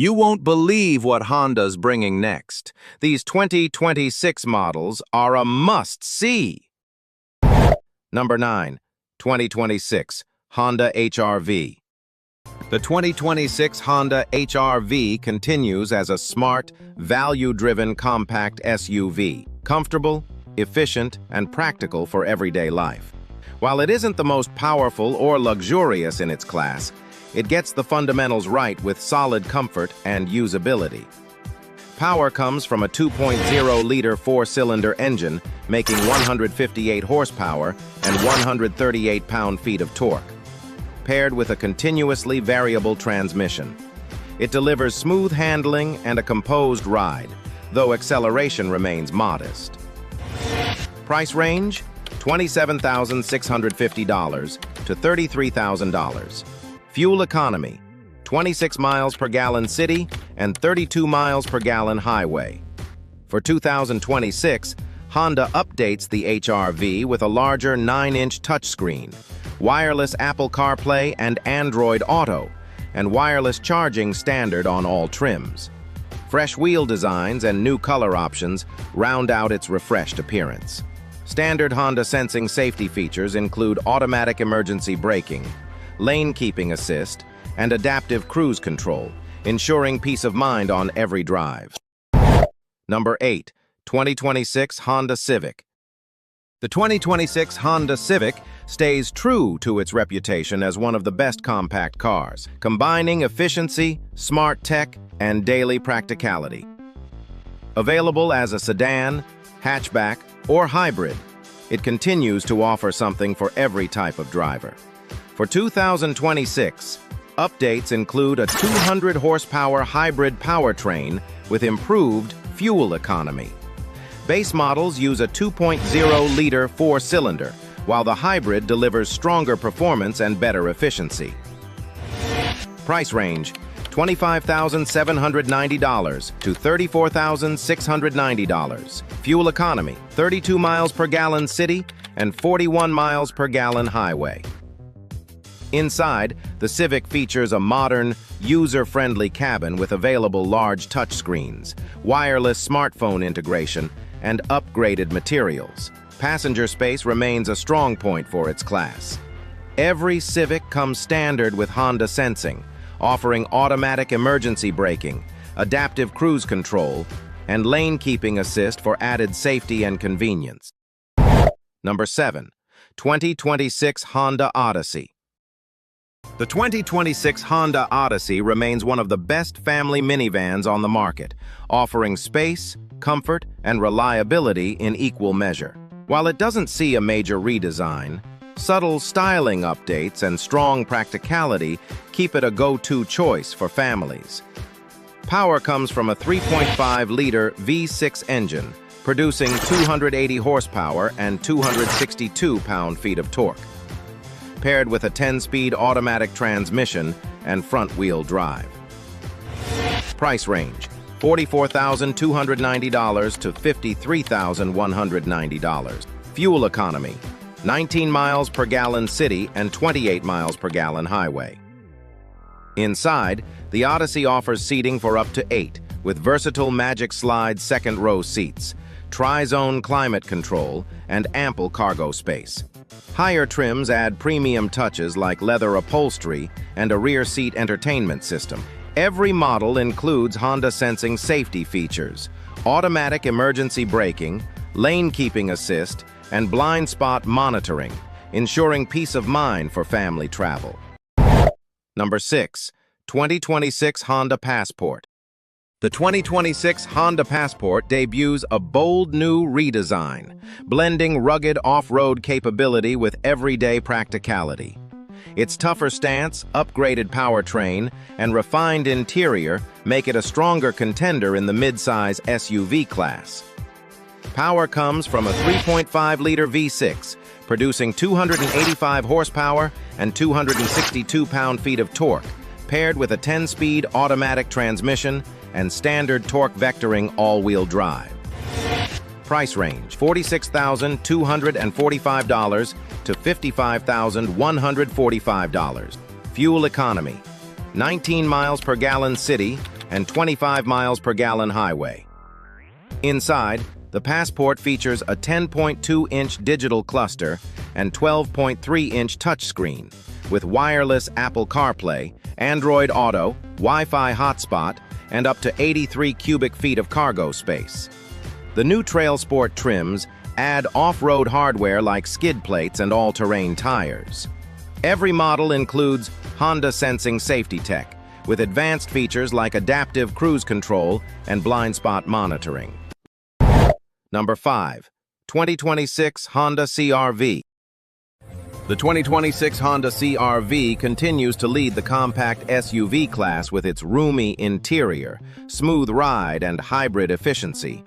You won't believe what Honda's bringing next. These 2026 models are a must-see. Number 9. 2026 Honda HR-V. The 2026 Honda HR-V continues as a smart, value-driven compact SUV, comfortable, efficient, and practical for everyday life. While it isn't the most powerful or luxurious in its class, it gets the fundamentals right with solid comfort and usability. Power comes from a 2.0-liter four-cylinder engine, making 158 horsepower and 138 pound-feet of torque, paired with a continuously variable transmission. It delivers smooth handling and a composed ride, though acceleration remains modest. Price range: $27,650 to $33,000. Fuel economy: 26 miles per gallon city and 32 miles per gallon highway. For 2026, Honda updates the HR-V with a larger 9-inch touchscreen, wireless Apple CarPlay and Android Auto, and wireless charging standard on all trims. Fresh wheel designs and new color options round out its refreshed appearance. Standard Honda sensing safety features include automatic emergency braking, lane keeping assist, and adaptive cruise control, ensuring peace of mind on every drive. Number 8. 2026 Honda Civic. The 2026 Honda Civic stays true to its reputation as one of the best compact cars, combining efficiency, smart tech, and daily practicality. Available as a sedan, hatchback, or hybrid, it continues to offer something for every type of driver. For 2026, updates include a 200-horsepower hybrid powertrain with improved fuel economy. Base models use a 2.0-liter four-cylinder, while the hybrid delivers stronger performance and better efficiency. Price range: $25,790 to $34,690. Fuel economy: 32 miles per gallon city and 41 miles per gallon highway. Inside, the Civic features a modern, user-friendly cabin with available large touchscreens, wireless smartphone integration, and upgraded materials. Passenger space remains a strong point for its class. Every Civic comes standard with Honda sensing, offering automatic emergency braking, adaptive cruise control, and lane keeping assist for added safety and convenience. Number 7. 2026 Honda Odyssey. The 2026 Honda Odyssey remains one of the best family minivans on the market, offering space, comfort, and reliability in equal measure. While it doesn't see a major redesign, subtle styling updates and strong practicality keep it a go-to choice for families. Power comes from a 3.5-liter V6 engine, producing 280 horsepower and 262 pound-feet of torque, paired with a 10-speed automatic transmission and front-wheel drive. Price range: $44,290 to $53,190. Fuel economy: 19 miles per gallon city and 28 miles per gallon highway. Inside, the Odyssey offers seating for up to 8, with versatile Magic Slide second-row seats, tri-zone climate control, and ample cargo space. Higher trims add premium touches like leather upholstery and a rear seat entertainment system. Every model includes Honda sensing safety features, automatic emergency braking, lane keeping assist, and blind spot monitoring, ensuring peace of mind for family travel. Number 6. 2026 Honda Passport. The 2026 Honda Passport debuts a bold new redesign, blending rugged off-road capability with everyday practicality. Its tougher stance, upgraded powertrain, and refined interior make it a stronger contender in the mid-size SUV class. Power comes from a 3.5-liter V6, producing 285 horsepower and 262 pound-feet of torque, paired with a 10-speed automatic transmission and standard torque vectoring all-wheel drive. Price range: $46,245 to $55,145. Fuel economy: 19 miles per gallon city and 25 miles per gallon highway. Inside, the Passport features a 10.2-inch digital cluster and 12.3-inch touchscreen with wireless Apple CarPlay, Android Auto, Wi-Fi hotspot, and up to 83 cubic feet of cargo space. The new Trail Sport trims add off-road hardware like skid plates and all-terrain tires. Every model includes Honda Sensing safety tech, with advanced features like adaptive cruise control and blind spot monitoring. Number 5. 2026 Honda CR-V. The 2026 Honda CR-V continues to lead the compact SUV class with its roomy interior, smooth ride, and hybrid efficiency.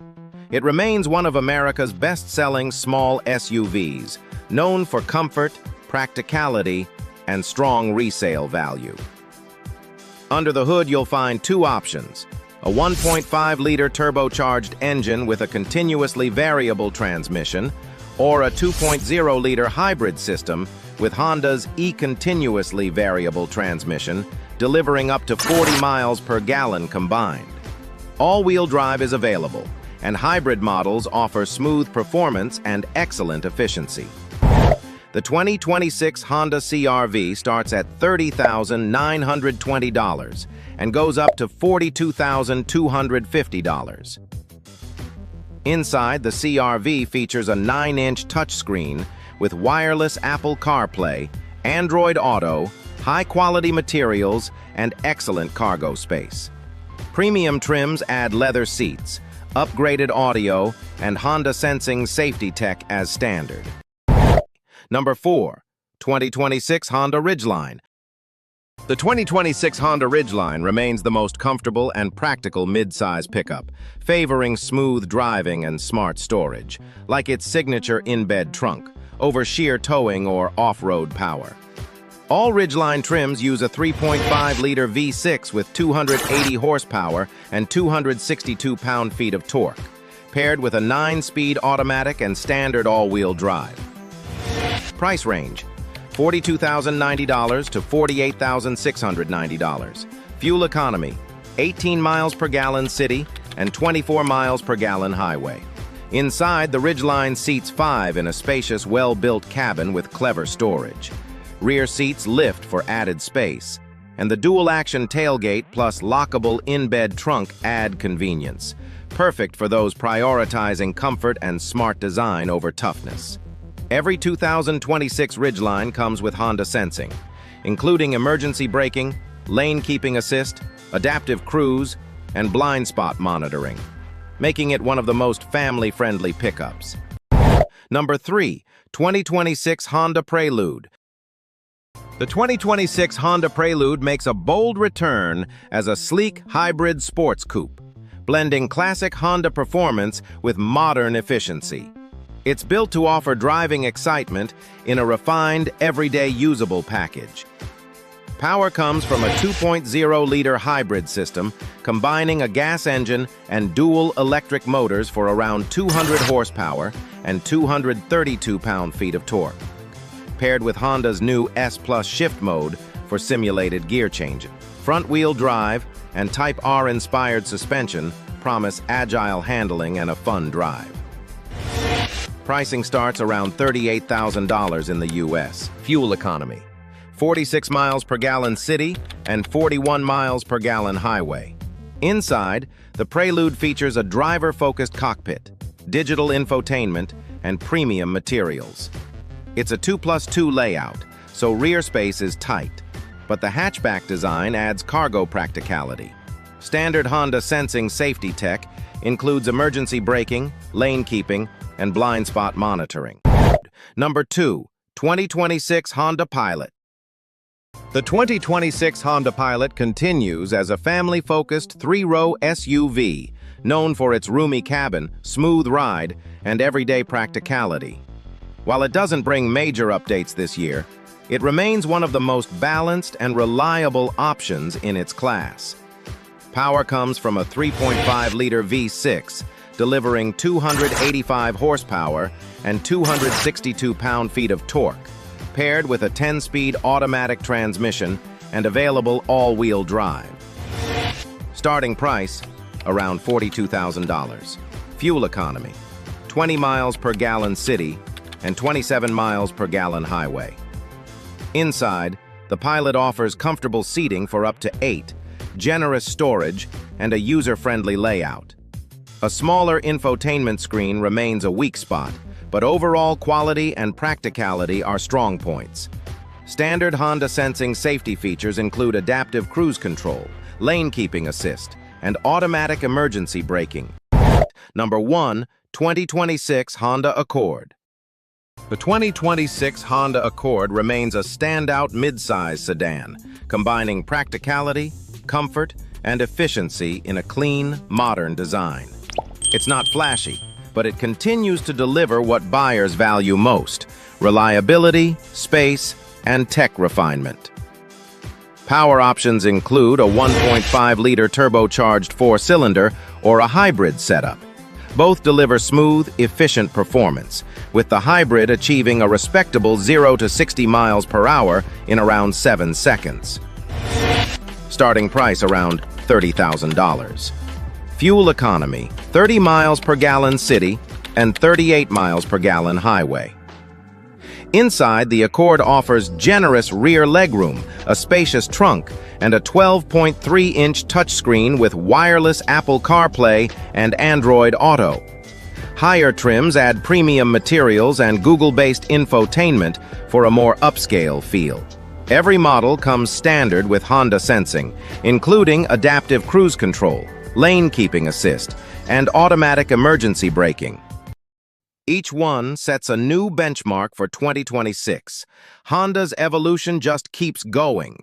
It remains one of America's best-selling small SUVs, known for comfort, practicality, and strong resale value. Under the hood, you'll find two options: a 1.5-liter turbocharged engine with a continuously variable transmission, or a 2.0-liter hybrid system with Honda's e-continuously variable transmission, delivering up to 40 miles per gallon combined. All-wheel drive is available, and hybrid models offer smooth performance and excellent efficiency. The 2026 Honda CR-V starts at $30,920 and goes up to $42,250. Inside, the CR-V features a 9-inch touchscreen with wireless Apple CarPlay, Android Auto, high-quality materials, and excellent cargo space. Premium trims add leather seats, upgraded audio, and Honda Sensing safety tech as standard. Number 4. 2026 Honda Ridgeline. The 2026 Honda Ridgeline remains the most comfortable and practical mid-size pickup, favoring smooth driving and smart storage, like its signature in-bed trunk, over sheer towing or off-road power. All Ridgeline trims use a 3.5-liter V6 with 280 horsepower and 262 pound-feet of torque, paired with a 9-speed automatic and standard all-wheel drive. Price range: $42,090 to $48,690. Fuel economy: 18 miles per gallon city and 24 miles per gallon highway. Inside, the Ridgeline seats 5 in a spacious, well-built cabin with clever storage. Rear seats lift for added space, and the dual-action tailgate plus lockable in-bed trunk add convenience, perfect for those prioritizing comfort and smart design over toughness. Every 2026 Ridgeline comes with Honda Sensing, including emergency braking, lane keeping assist, adaptive cruise, and blind spot monitoring, making it one of the most family-friendly pickups. Number 3. 2026 Honda Prelude. The 2026 Honda Prelude makes a bold return as a sleek hybrid sports coupe, blending classic Honda performance with modern efficiency. It's built to offer driving excitement in a refined, everyday usable package. Power comes from a 2.0-liter hybrid system, combining a gas engine and dual electric motors for around 200 horsepower and 232 pound-feet of torque. Paired with Honda's new S+ shift mode for simulated gear changes. Front-wheel drive and Type R-inspired suspension promise agile handling and a fun drive. Pricing starts around $38,000 in the U.S. Fuel economy: 46 miles per gallon city and 41 miles per gallon highway. Inside, the Prelude features a driver-focused cockpit, digital infotainment, and premium materials. It's a 2+2 layout, so rear space is tight, but the hatchback design adds cargo practicality. Standard Honda Sensing safety tech includes emergency braking, lane keeping, and blind spot monitoring. Number 2. 2026 Honda Pilot. The 2026 Honda Pilot continues as a family-focused 3-row SUV, known for its roomy cabin, smooth ride, and everyday practicality. While it doesn't bring major updates this year, it remains one of the most balanced and reliable options in its class. Power comes from a 3.5-liter V6, delivering 285 horsepower and 262 pound-feet of torque, paired with a 10-speed automatic transmission and available all-wheel drive. Starting price, around $42,000. Fuel economy, 20 miles per gallon city and 27 miles per gallon highway. Inside, the Pilot offers comfortable seating for up to 8, generous storage, and a user-friendly layout. A smaller infotainment screen remains a weak spot, but overall quality and practicality are strong points. Standard Honda sensing safety features include adaptive cruise control, lane keeping assist, and automatic emergency braking. Number 1, 2026 Honda Accord. The 2026 Honda Accord remains a standout midsize sedan, combining practicality, comfort, and efficiency in a clean, modern design. It's not flashy, but it continues to deliver what buyers value most: reliability, space, and tech refinement. Power options include a 1.5-liter turbocharged 4-cylinder or a hybrid setup. Both deliver smooth, efficient performance, with the hybrid achieving a respectable 0 to 60 miles per hour in around 7 seconds. Starting price around $30,000. Fuel economy, 30 miles per gallon city and 38 miles per gallon highway. Inside, the Accord offers generous rear legroom, a spacious trunk, and a 12.3-inch touchscreen with wireless Apple CarPlay and Android Auto. Higher trims add premium materials and Google-based infotainment for a more upscale feel. Every model comes standard with Honda sensing, including adaptive cruise control, lane keeping assist, and automatic emergency braking. Each one sets a new benchmark for 2026. Honda's evolution just keeps going.